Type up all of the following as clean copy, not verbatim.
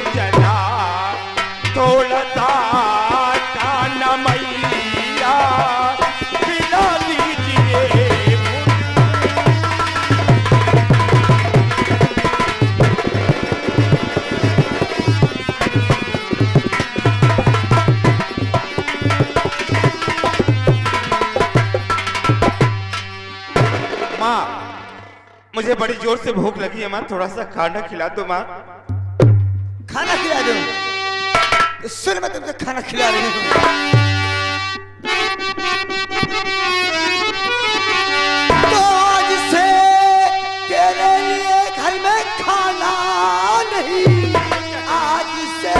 चला थोड़ा सा खाना मैया खिला दीजिए। माँ मुझे बड़ी जोर से भूख लगी है माँ, थोड़ा सा खाना खिला दो माँ। खाना खिला दो? तो सुन, मैं तुमसे खाना खिला रही हूँ। तो आज से तेरे लिए घर में खाना नहीं, आज से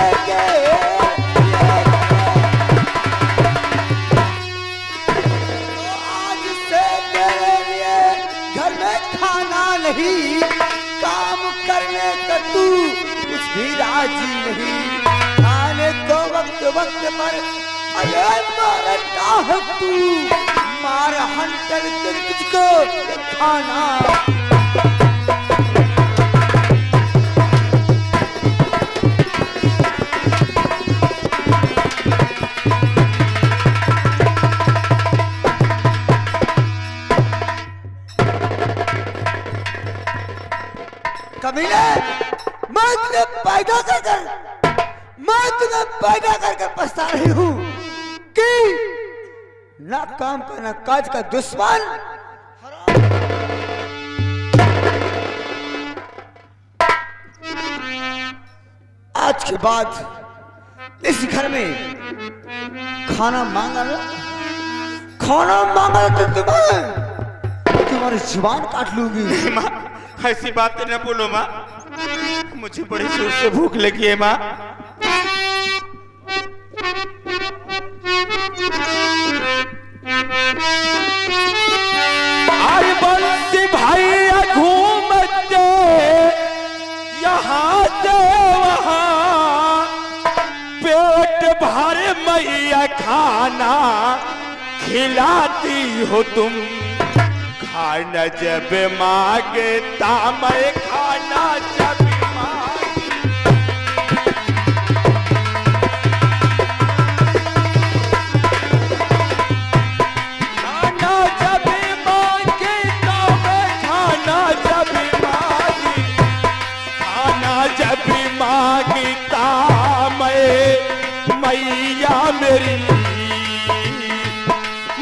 नहीं, काम करने का तू कुछ भी राजी नहीं। खाने को वक्त वक्त पर अरे मारता है तू, मार हंटर तुझको खाना। कमीने, मैं तुम्हें पैदा कर पछता रही हूँ कि ना काम का ना काज का दुश्मन। आज के बाद इस घर में खाना मांगा तो तुम्हारी जुबान काट लूंगी। माँ ऐसी बातें न बोलो माँ, मुझे बड़ी जोर से भूख लगी है माँ। अरे बंसी भाई घूमते यहाँ से वहाँ, पेट भर मैया खाना खिलाती हो तुम। खाना जब मांगता मैं खाना जब मांगता मैं मैया मेरी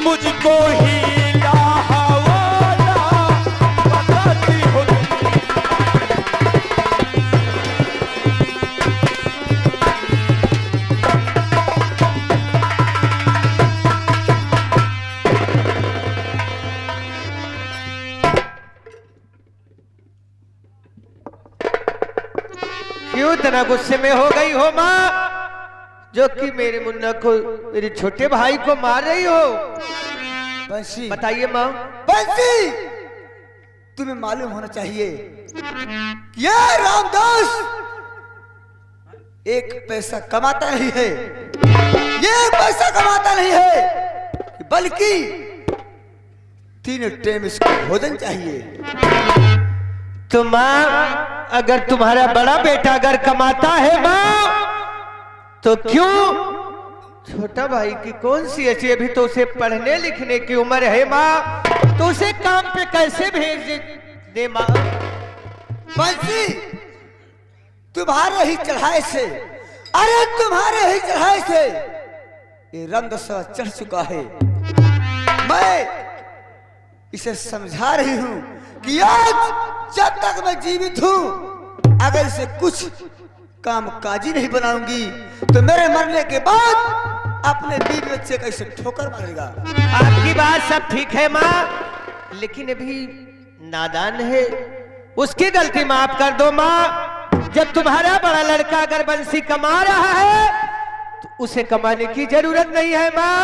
मुझको ही क्यों इतना गुस्से में हो गई हो माँ, जो कि मेरे मुन्ना को, मेरे छोटे भाई को मार रही हो? बंसी, बताइए माँ। बंसी, तुम्हें मालूम होना चाहिए ये रामदास एक पैसा कमाता नहीं है, ये पैसा कमाता नहीं है, बल्कि 3 टाइम इसको भोजन चाहिए। तो माँ अगर तुम्हारा बड़ा बेटा अगर कमाता है माँ, तो क्यों छोटा भाई की कौन सी ऐसी, अभी तो उसे पढ़ने लिखने की उम्र है माँ, तो उसे काम पे कैसे भेज दे माँ? बंसी, तुम्हारे ही चढ़ाए से, अरे तुम्हारे ही चढ़ाए से ये रंगदशा चढ़ चुका है। मैं इसे समझा रही हूं कि आज जब तक मैं जीवित हूं, अगर इसे कुछ काम काजी नहीं बनाऊंगी तो मेरे मरने के बाद अपने बीवी बच्चे का इसे ठोकर मारेगा। आपकी बात सब ठीक है माँ, लेकिन अभी नादान है, उसकी गलती माफ कर दो माँ। जब तुम्हारा बड़ा लड़का अगर बंसी कमा रहा है तो उसे कमाने की जरूरत नहीं है माँ।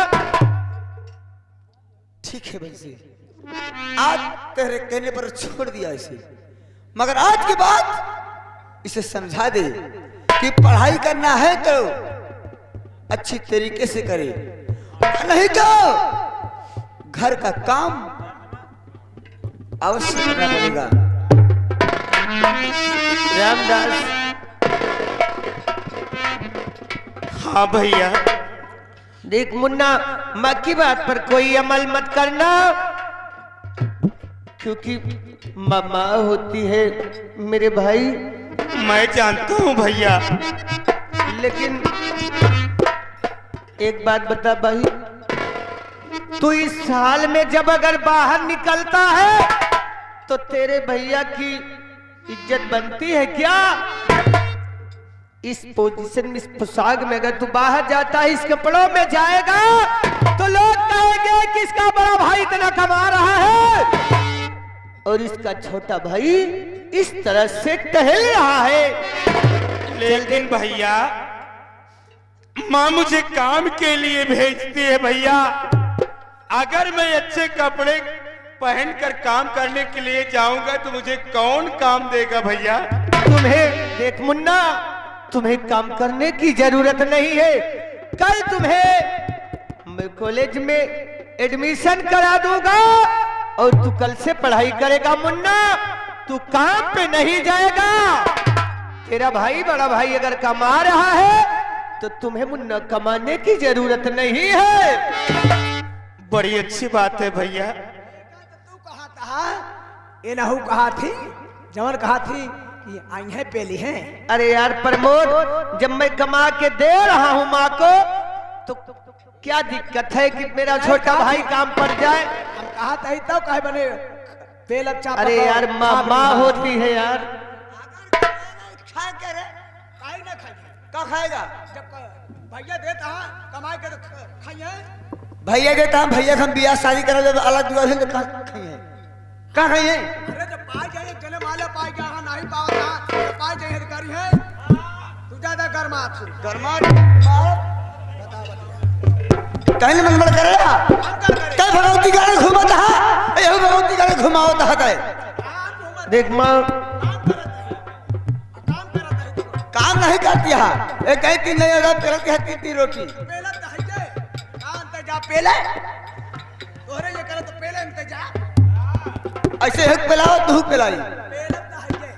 ठीक है बंसी, आज तेरे कहने पर छोड़ दिया इसे, मगर आज के बाद इसे समझा दे कि पढ़ाई करना है तो अच्छी तरीके से करे, नहीं तो घर का काम अवश्य करना पड़ेगा। रामदास हाँ भैया। देख मुन्ना, माँ की बात पर कोई अमल मत करना, क्योंकि मामा होती है मेरे भाई। मैं जानता हूँ भैया। लेकिन एक बात बता भाई, तू इस साल में जब अगर बाहर निकलता है तो तेरे भैया की इज्जत बनती है क्या? इस पोजीशन में, इस पोशाक में अगर तू बाहर जाता है, इस कपड़ों में जाएगा तो लोग कहेंगे कि इसका बड़ा भाई इतना कमा रहा है और इसका छोटा भाई इस तरह से टहल रहा है। लेकिन भैया, माँ मुझे काम के लिए भेजती है भैया। अगर मैं अच्छे कपड़े पहनकर काम करने के लिए जाऊंगा तो मुझे कौन काम देगा भैया? तुम्हें देख मुन्ना, तुम्हें काम करने की जरूरत नहीं है। कल तुम्हें मैं कॉलेज में एडमिशन करा दूंगा और तू कल से पढ़ाई करेगा मुन्ना। तू काम पे नहीं जाएगा। तेरा भाई, बड़ा भाई अगर कमा रहा है तो तुम्हें मुन्ना कमाने की जरूरत नहीं है। बड़ी अच्छी बात है भैया। तू कहा था, ये नहू कहा थी, जवन कहा थी कि आई है पेली है। अरे यार प्रमोद, जब मैं कमा के दे रहा हूँ माँ को तो क्या दिक्कत है कि मेरा छोटा भाई काम पर जाए? हम कहा था तब तो कहे बने पेल अच्छा। अरे यार माँ होती है यार। खा के रे, काहे ना खाए? का खाएगा? जब भैया देता है कमाई के तो खाइए। भैया देता है, भैया हम बियाह शादी करा जब अलग दुआ से का खाइए, का खाइए? अरे जब पाई जाए चले माले पाई जा नहीं पाता तो पाई जाए अधिकारी है। तू ज्यादा गरमा तू गरमा कहने मन मन करेगा। कई भगवती गाने घुमाता है, ये भगवती गाने घुमावता है। कहे देख माँ, काम नहीं करती है, एक तीन नहीं अगर पेलती है तीन रोटी पेलत है जे काम ते जा पेले तोरे ये करे तो पेले में ते जा ऐसे एक पेलाओ तू पेलाई पेलत है जे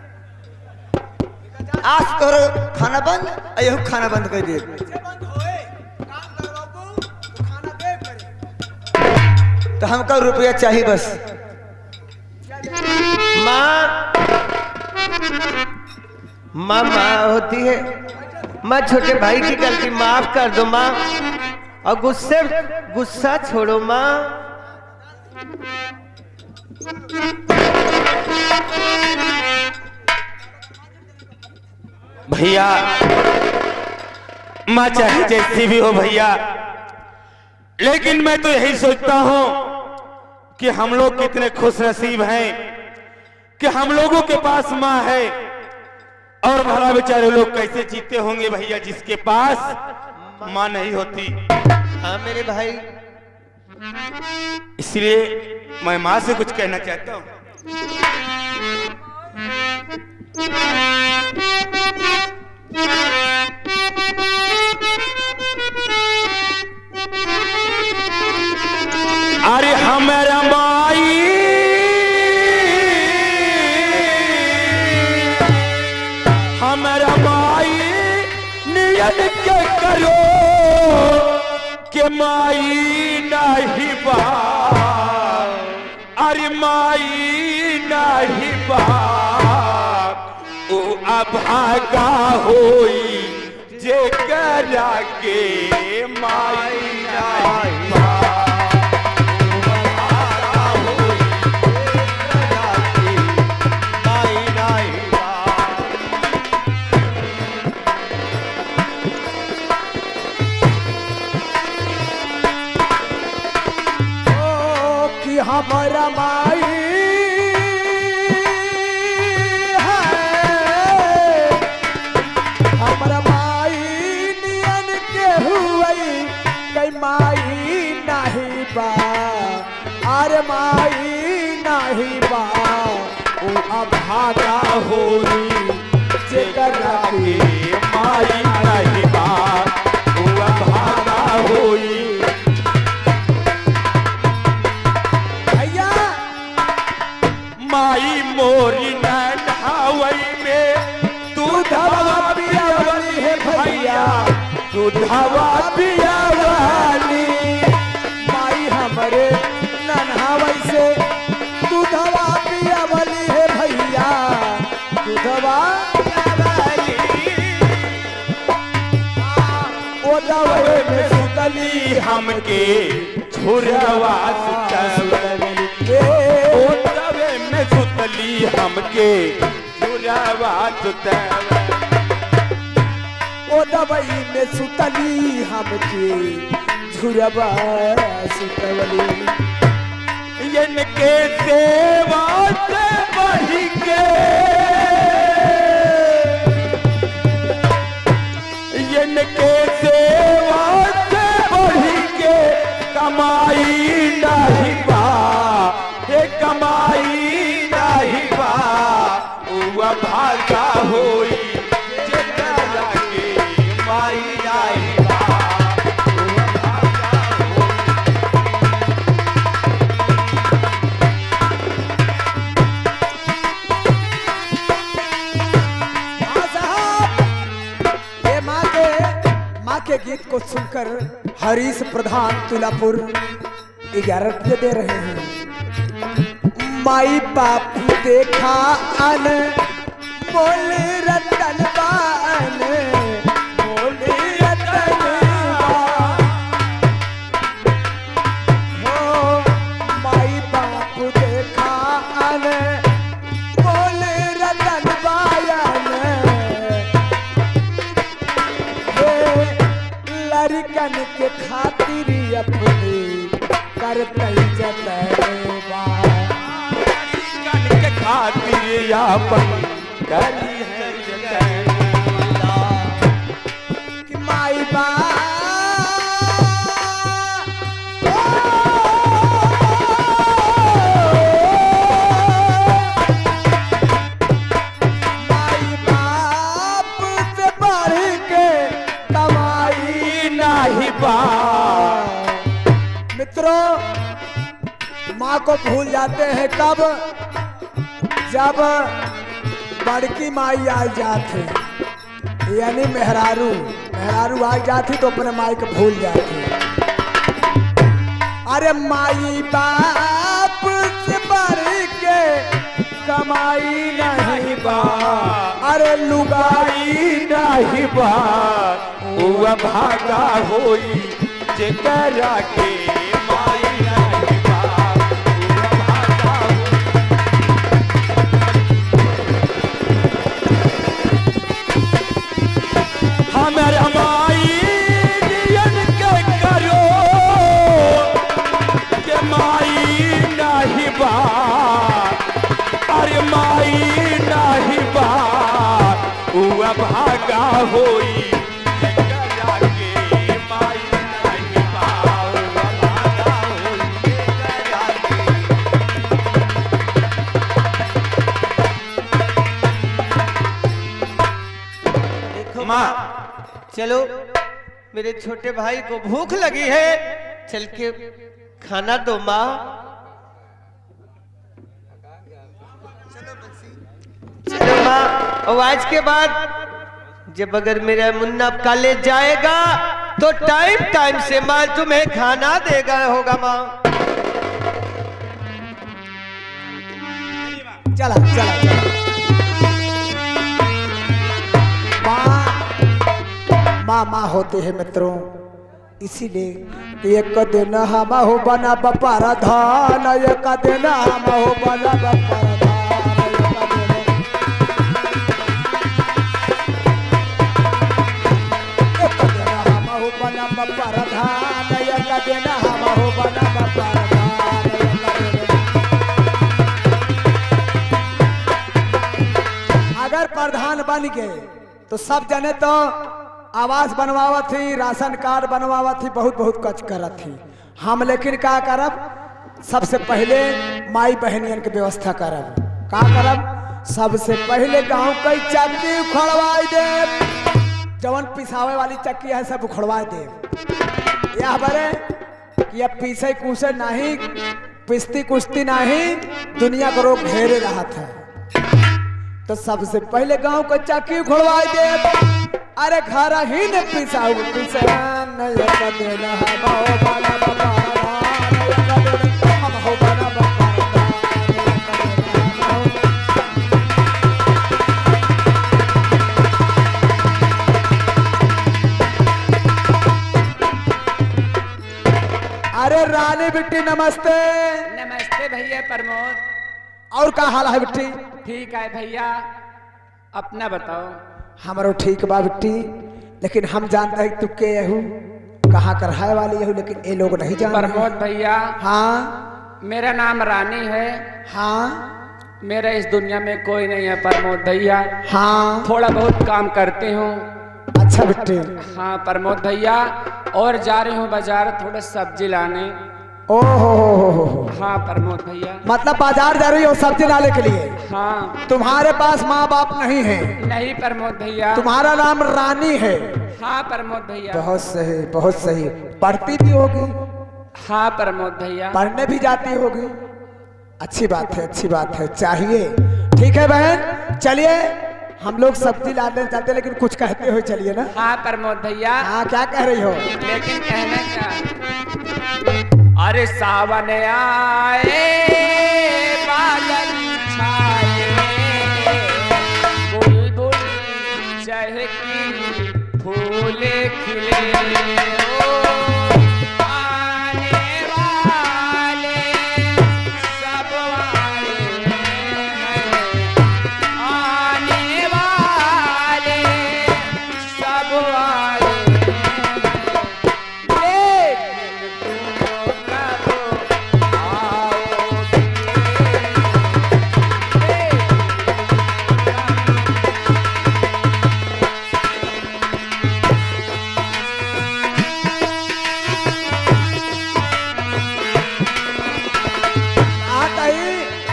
आज तोरे खाना बंद, अयो खाना बंद कर दे। बंद होए काम करवाबू तो खाना दे करे तो हमको रुपया चाहिए बस। माँ होती है। माँ छोटे भाई की गलती माफ कर दो माँ, और गुस्सा छोड़ो माँ। भैया, माँ चाहे जैसी भी हो भैया, लेकिन मैं तो यही सोचता हूँ कि हम लोग कितने खुश नसीब हैं कि हम लोगों के पास माँ है। और भला बेचारे लोग कैसे जीते होंगे भैया जिसके पास माँ नहीं होती। हाँ मेरे भाई, इसलिए मैं माँ से कुछ कहना चाहता हूँ। अरे हमारा माई हमारा माई नियत के करो के माई नहीं बा। अरे माई नहीं बा ओ अभागा होई जे करा के माई नहीं बा। हमारा माई है, हमारा माई नियन के हुई कई माई नहीं बा। अरे माई नहीं बा ओ अभागा होई जेकरा के माई नहीं बा ओ अभागा होई। माई मोरी नहावई में तू धवा पियावली है भैया, तू दूधवा पिया वाली। माई हमरे नन्हा वैसे दूधवा पिया वाली है भैया, दूधवा ओ दवे में सुतली हमके झुरवा सुतली, ओ दवे में सुतली हमके झुरवा सुतली, ओ दवाई में सुतली हमके झुरवा सुतवली। इनके सेवा से बढ़ी के, इनके सेवा से बढ़ी के कमाई नहीं बा, हे कमाई नहीं बा। वो भागा होई जेकरा के माई नहीं बा, वो भागा होई। हाँ साहब, ये माँ के गीत को सुनकर हरीश प्रधान तुलापुर 11 रुपये दे रहे हैं। माई बाप देखा अन मोल रतन बान, मोल रतन बान। हो माई बाप देखा अन मोल रतन बायन, लड़कन के खातिर अपने करते जतवा, लड़कन के खातिर अपन करी है जतवा। कि माई बाप माई बाप से बढ़ के कमाई नहीं बा। मित्रों, माँ को भूल जाते हैं कब? जब बड़की माई आ जाती, यानी मेहरारू आ जाती तो अपने माई को भूल जाती। अरे माई बाप से बढ़ के कमाई नहीं बा, अरे लुगाई नहीं बा। वो भागा होई जेकरा के माई नहीं बा, वो भागा होई। हमर माई दियन के करो के माई नहीं बा, अरे माई नहीं बा। वो भागा होई जेकरा के माई नहीं बा, वो भागा होई जेकरा के। देखो माँ, चलो मेरे छोटे भाई को भूख लगी है, चल के खाना दो माँ। चलो माँ, और आज के बाद जब अगर मेरा मुन्ना कॉलेज जाएगा तो टाइम से माँ तुम्हें खाना देगा होगा माँ। चला चला चला। माँ माँ होते हैं मित्रों, इसीलिए एक दिन हम हो बना बपारा धान, एक दिन हम हो बना बपारा धान, एक दिन हम हो बना बपारा धान, एक दिन हम हो बना बपारा धान। अगर प्रधान बन गए तो सब जने तो आवास बनवावत थी, राशन कार्ड बनवावत थी, बहुत बहुत कच करत थी। हम लेकिन क्या करब? सबसे पहले माई बहनियन के व्यवस्था करब। का करब? सबसे पहले गांव कई चक्की उखड़वाई दे, जवन पिसावे वाली चक्की है सब उखड़वा दे। यह बरे ये पीसे कुसे नहीं, पिस्ती कुश्ती नहीं, दुनिया को रोग घेरे रहा था। तो सबसे पहले गांव को चक्की उखड़वा दे, अरे घर ही ने पिसाऊ पिसान देना बाओ बाला बाबा हम हो बना अरे रानी बिट्टी नमस्ते। नमस्ते भैया प्रमोद। और का हाल है बिट्टी? ठीक है भैया, अपना बताओ। हमारो ठीक बा बिट्टी, लेकिन हम जानते हैं तू के यहू कहाँ कर है वाली यहू, लेकिन ये लोग नहीं जानते। प्रमोद भैया, हाँ मेरा नाम रानी है। हाँ मेरा इस दुनिया में कोई नहीं है प्रमोद भैया। हाँ थोड़ा बहुत काम करती हूँ। अच्छा बिट्टी। हाँ प्रमोद भैया, और जा रही हूँ बाजार थोड़ा सब्जी लाने। ओ हो। हाँ प्रमोद भैया। मतलब बाजार जा रही हो सब्जी लाने के लिए? हाँ। तुम्हारे पास माँ बाप नहीं है? नहीं प्रमोद भैया। तुम्हारा नाम रानी है? हाँ प्रमोद भैया। बहुत सही बहुत सही। पढ़ती भी होगी? हाँ प्रमोद भैया। पढ़ने भी जाती होगी? अच्छी बात है अच्छी बात है, चाहिए। ठीक है बहन, चलिए हम लोग सब्जी लाने जाते हैं, लेकिन कुछ कहते हो चलिए ना। हाँ प्रमोद भैया। हाँ क्या कह रही हो? लेकिन कहना क्या, अरे सावन आए बादल छाए, बुलबुल चहकी फूले खिले, ओ आने वाले सब आए हैं, आने वाले सब आए हैं, तुम कब आओगे?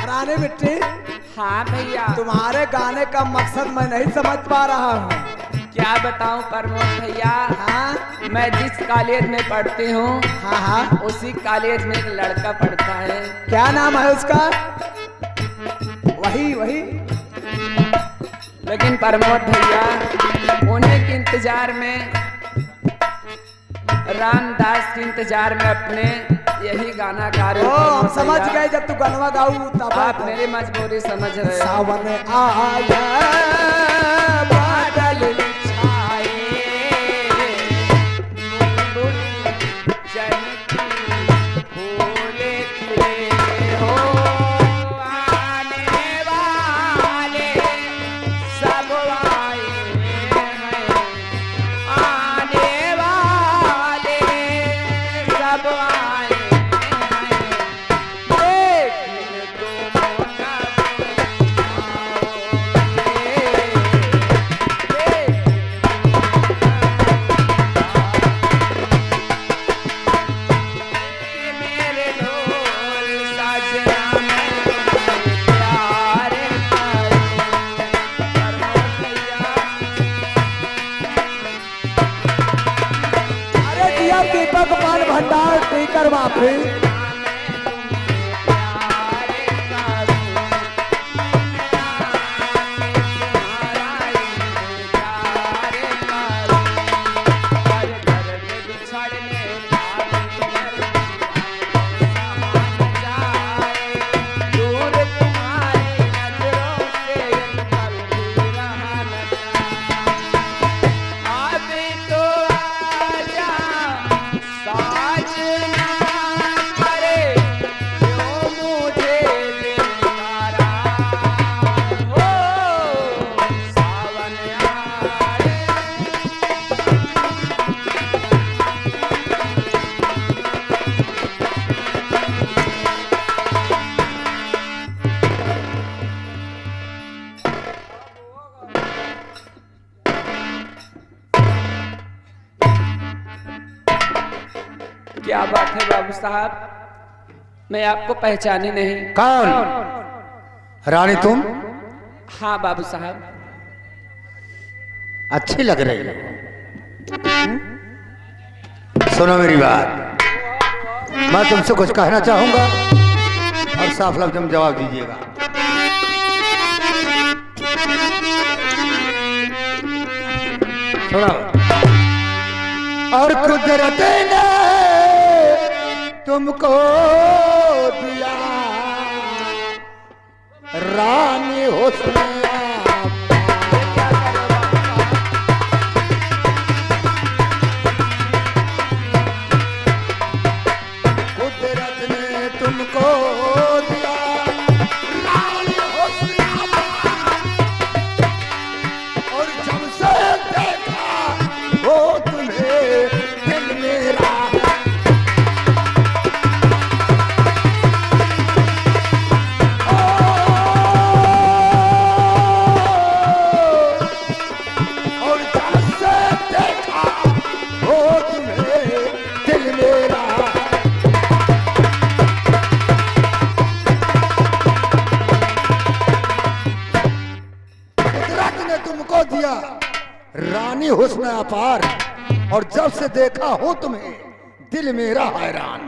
रानी बिट्टी, हाँ भैया। तुम्हारे गाने का मकसद मैं नहीं समझ पा रहा हूँ। क्या बताऊं प्रमोद भैया, हाँ मैं जिस कॉलेज में पढ़ती हूँ, हाँ हाँ, उसी कॉलेज में एक लड़का पढ़ता है। क्या नाम है उसका? वही वही। लेकिन प्रमोद भैया, उन्हीं के इंतजार में, रामदास के इंतजार में अपने यही गाना गा रहे ओ, हो हम प्रमोद समझ भैया। गए, जब तू गनवा गाऊ तब आप मेरी मजबूरी समझ रहे हो। सावन आया बादल छाए, बुलबुल चहकी फूले खिले, हो आने वाले सब आए हैं, आने वाले सब आए हैं, लेकिन तुम कब मेरे ढोल साजना मैं प्यार अरे दिया दीपक पान भंडार टीकर वापी। क्या बात है बाबू साहब, मैं आपको पहचानी नहीं। कौन? रानी तुम? हाँ बाबू साहब। अच्छी लग रही है। सुनो मेरी बात, मैं तुमसे कुछ कहना चाहूंगा और साफ लफ्ज में जवाब दीजिएगा। सुनो। और कुदरत ने तुमको दिया रानी हुस्न रानी हुस्न अपार और जब से देखा हूं तुम्हें दिल मेरा हैरान।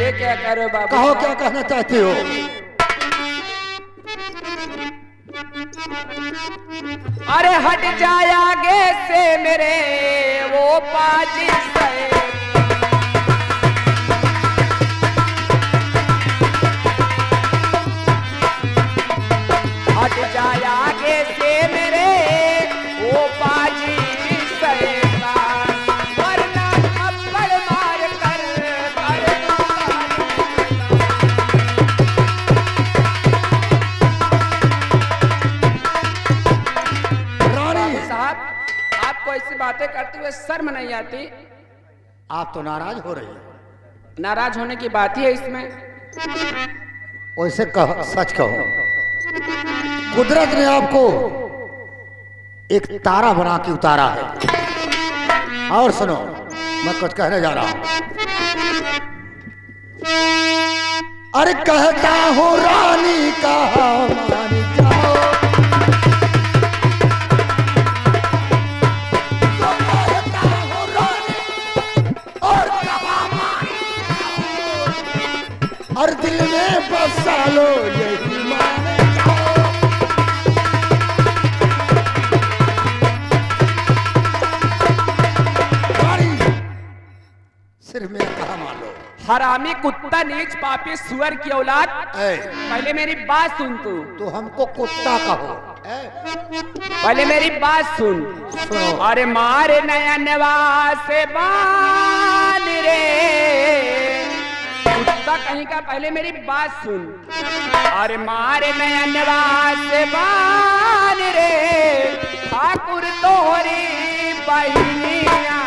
ये क्या कह रहे हो बाबू कहो साहब? क्या कहना चाहते हो? अरे हट जाए आगे से मेरे वो पाजी से, हट जाए आगे से मेरे वो पाजी से, वरना थप्पड़ मार कर रानी साहब, आपको ऐसी बातें करते हुए शर्म नहीं आती? आप तो नाराज हो रही है। नाराज होने की बात ही है इसमें। वैसे कहो, सच कहो, कुदरत ने आपको एक तारा बना के उतारा है। और सुनो, मैं कुछ कहने जा रहा हूं। अरे कहता हूं रानी का मान जाओ, तो कहता हूं रानी और कहा मान जाओ, और दिल में बसा लो यही मान जाओ। सिर्फ मेरा कहा मान लो। हरामी कुत्ता नीच पापी सुअर की औलाद, ए, पहले मेरी बात सुन तू, तो हमको कुत्ता कहो। पहले मेरी बात सुन। सुनो। अरे मारे नया नवास बान रे कुत्ता कहीं का, पहले मेरी बात सुन। अरे मारे नया नवास बान रे ठाकुर तोहरी बहिनिया,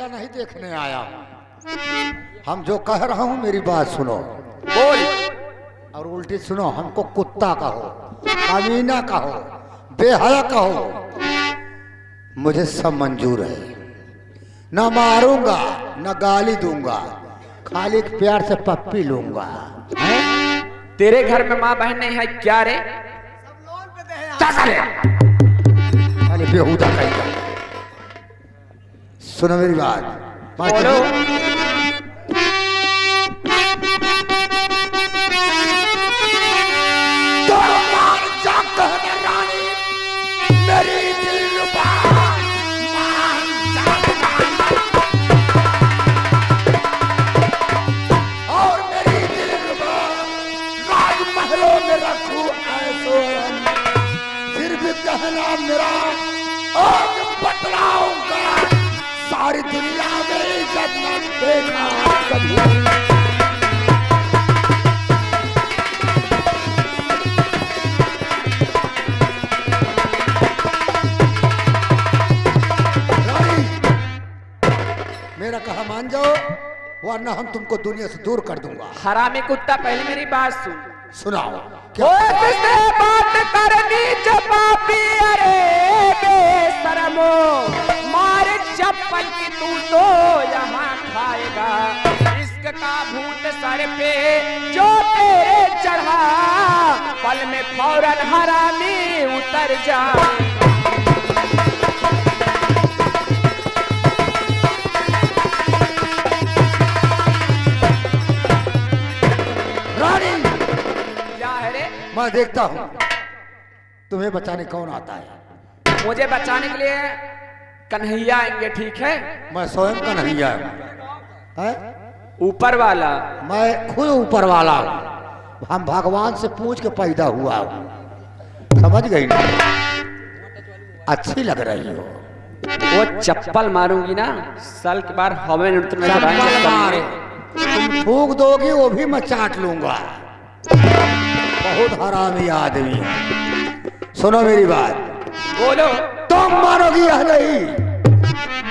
नहीं देखने आया हूं। हम जो कह रहा हूं मेरी बात सुनो। बोल। और उल्टी सुनो, हमको कुत्ता कहो, कमीना कहो, बेहया कहो, मुझे सब मंजूर है। न मारूंगा न गाली दूंगा, खाली प्यार से पप्पी लूंगा। तेरे घर में माँ बहन नहीं है क्या रे? खाली बेहुदा कहेगा। सुनो मेरी बात। बोलो। तो मान जा कहना रानी, मेरी दिलरुबा मान जा, और मेरी दिलरुबा राजमहलों में रखूं ऐसो नाम मेरा आज बतलाऊंगा, सारी दुनिया में इज्जत न देखा कभी। रानी, मेरा कहा मान जाओ वरना हम तुमको दुनिया से दूर कर दूंगा। हरामी कुत्ता, पहले मेरी बात सुन। सुनाओ होश से बात करनी जवाबी, अरे बेशरमो, मार चप्पल की तू तो यहाँ खाएगा। इश्क का भूत सर पे जो तेरे चढ़ा, पल में फौरन हरामी उतर जाए। रानी, क्या है रे? मैं देखता हूँ तुम्हें बचाने कौन आता है। मुझे बचाने के लिए कन्हैया आएंगे, ठीक है? मैं स्वयं कन्हैया हूँ। ऊपर वाला। मैं खुद ऊपर वाला हूँ। हम भगवान से पूछ के पैदा हुआ हूँ। समझ गई ना? अच्छी लग रही हो। वो चप्पल मारूंगी ना, साल के बार हवा में चप्पल मारो, तुम थूक दोगी वो भी मैं चाट लूंगा। बहुत हरामी आदमी है। सुनो मेरी बात। बोलो। तुम मानोगी या नहीं?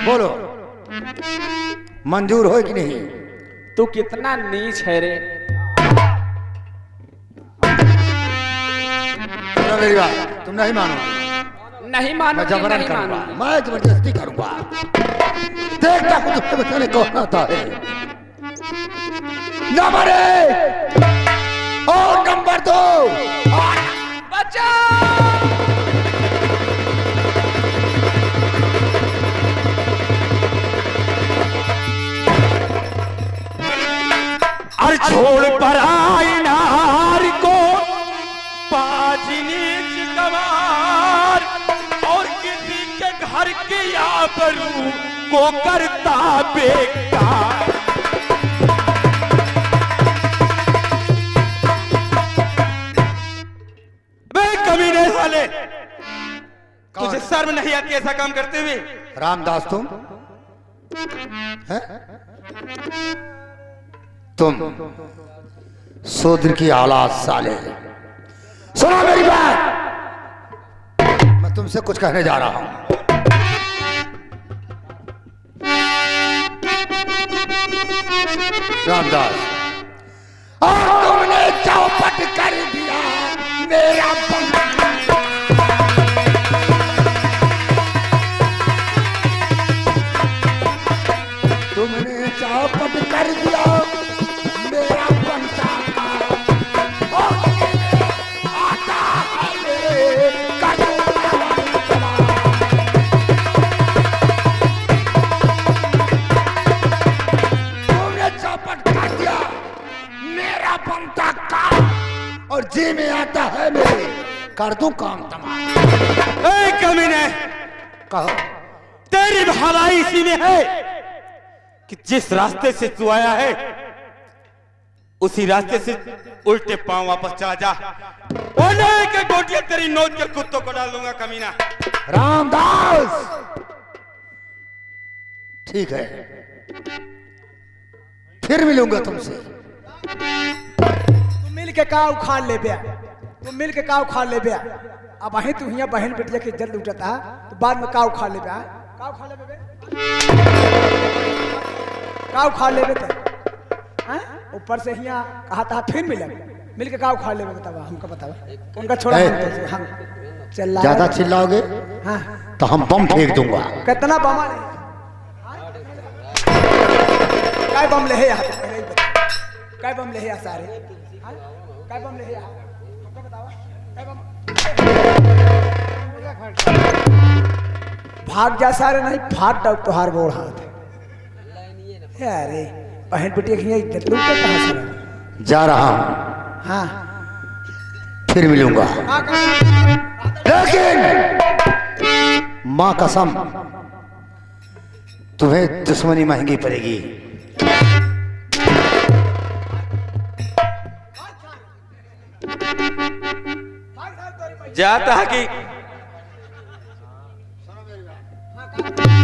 बोलो, मंजूर हो कि नहीं? तू कितना नीच है रे। सुनो मेरी बात, तुम नहीं मानोगे। नहीं मैं मानूंगी, जबरन नहीं करूंगा, मानूंगी। मैं जबरदस्ती करूंगा। देखता हूं तुम्हें बचाने कौन आता है। नंबर 1 और नंबर 2। बचा। और छोड़ पर आई नार को पाजनी चितवार, और किसी के घर की आबरू को करता बेकार। बे कमीने साले, तुझे शर्म नहीं आती ऐसा काम करते हुए? रामदास तुम हैं? तुम शूद्र की औलाद साले। सुनो मेरी बात, मैं तुमसे कुछ कहने जा रहा हूं। रामदास, और तुमने चौपट कर दिया मेरा बंदा। तुमने चौपट कर दिया मेरा पंचा का, और आता है मेरे कदम चला। तुमने चौपट कर दिया मेरा पंचा का, और जी में आता है मेरे कर दूं काम तमाम। ए कमीने, कहो। तेरी भलाई इसी में है कि जिस रास्ते से तू आया है उसी रास्ते से उल्टे पांव वापस चला जा, वरना के गोटियां तेरी नोच के कुत्तों को डाल दूंगा कमीना। रामदास, ठीक है, फिर मिलूंगा तुमसे। तू मिल के का उखाड़ ले बे, तू मिल के का उखाड़ ले बे। अब अही तू हिया बहन बेटिया के इज्जत लूटता, तो बाद में का उखाड़ ले बे। का उखाड़ ले बे, का उखाड़ ले बे। ऊपर से हिया कहा था फिर मिले, मिल के का उखाड़ ले बे। बतावा हमको, बतावा उनका छोड़ा। हम चिल्ला, ज्यादा चिल्लाओगे हाँ तो हम बम फेंक दूंगा। कितना बम है? काय बम ले है यहाँ पे? पहले ही बता, काय बम ले है यहाँ सारे? काय बम ले है यहाँ? हमको बतावा, काय बम? भाग जा सारे, नहीं फाट डाउ तुहार गोड़ हाथ। अरे बहन बेटी की इज्जत लूट के कहाँ से? जा रहा हूं, हाँ फिर मिलूंगा, लेकिन मां कसम तुम्हें दुश्मनी महंगी पड़ेगी। जाता है कि हाँ,